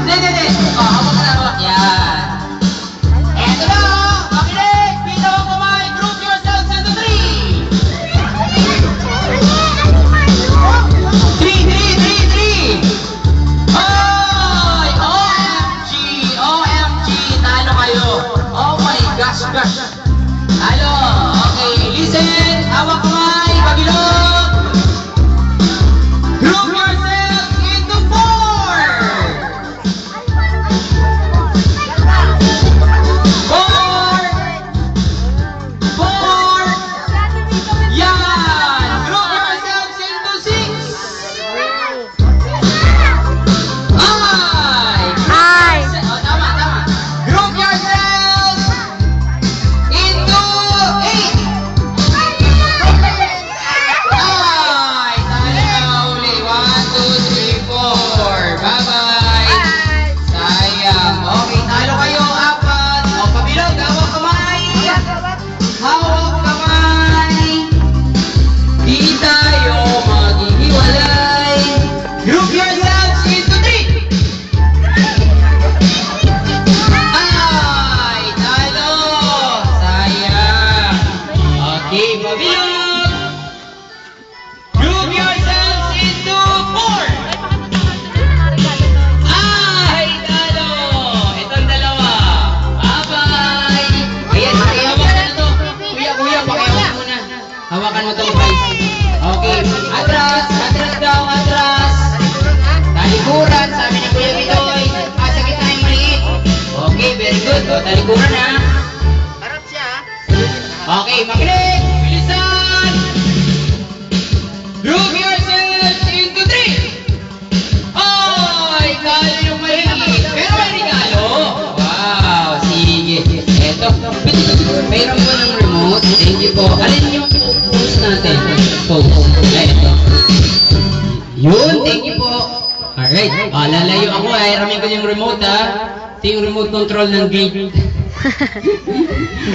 Hindi. Hawak na hawak. Yan. Eto na, makinig. Bitaw ang kamay. Group yourselves into 3. 3. Ay! OMG. Talo kayo. Oh my gosh. Talo. Okay, listen. Hawak kamay. Pagilog. Group yourselves into 4. 4. Yan. Group yourselves into 6. Ay! Oh, tama. Group yourselves into 8. Ay! Talo na uli. 1, 2, 3, 4. Bye-bye. Sayang. Okay, talo kayo. 4. O, pabilog. Hawak kamay. Hawak kamay. Di tayo maghihiwalay. Group yourselves into 3. Ay! Talo! Sayang. Okay, pabilog. Group yourselves into 4. Ay! Talo! Itong dalawa. Bye-bye! Ayan, pakihawak na to. Kuya, pakihawak muna. Hawakan mo to, guys. Okay, atras daw, atras. Talikuran, sabi ni Kuya Bitoy. Sa gitna yung maliit. Okay, very good. O, talikuran na. Harap siya. Okay, makinig! Bilisan! Group yourselves into 3. Ay, talo yung maliit. Pero may regalo. Wow, sige. Eto. Mayroon po ng remote. Thank you po. Alin yung post natin? Post. Eto. Yun, thank you po. Alright. Lalayo ako. Hiramin ko yung remote ha. Ito yung remote control ng gate.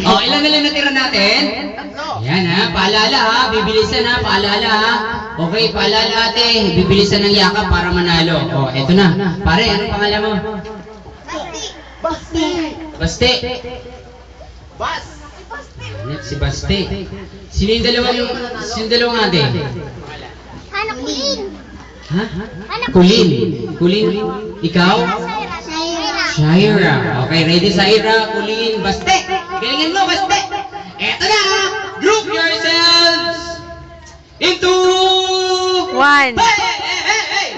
Ilan na lang natira natin? Yan ha, paalala ha, bibilisan ha, paalala ha. Okay, paalala ate, bibilisan ng yakap para manalo. Eto na. Pare, anong pangalan mo? Baste. Si Baste. Sino yung dalawang ate? Ha? Kulin. Ikaw? Shaira. Okay, ready Shaira, Kulin, Baste. Galingan mo, Baste. Eto na, group yourselves into 1. Hey!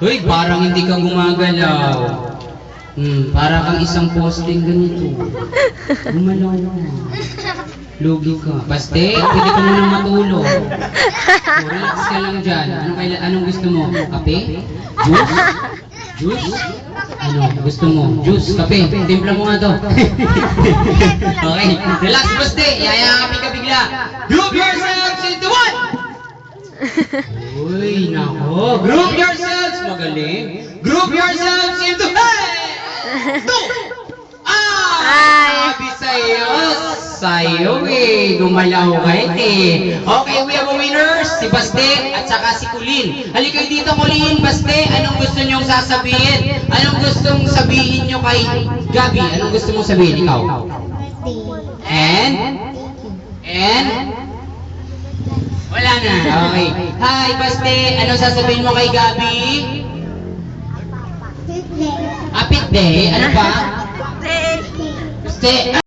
Uy, parang hindi ka gumagalaw. Para kang isang posting ganito. Gumalaw na. Lugi ka. Baste, pwede ka muna matulog. Relax ka lang dyan. Anong gusto mo? Kape? Juice? Ano gusto mo? Juice, kape. Timpla mo nga to. Okay, relax Baste. Yayakapin ka bigla. Group yourselves into 1. Uy, nako. Group yourselves. Magaling. Group yourselves into 2. Sabi sa'yo eh. Gumalaw ka eh. Okay, we have a winner. Si Baste at saka si Kulin. Halika kayo dito, Kulin, Baste. Anong gusto nyong sasabihin? Anong gustong sabihin nyo kay Gabi? Anong gusto mong sabihin ikaw? And? Wala na. Okay. Hi, Baste. Anong sasabihin mo kay Gabi? Apit day. Ano pa? Baste.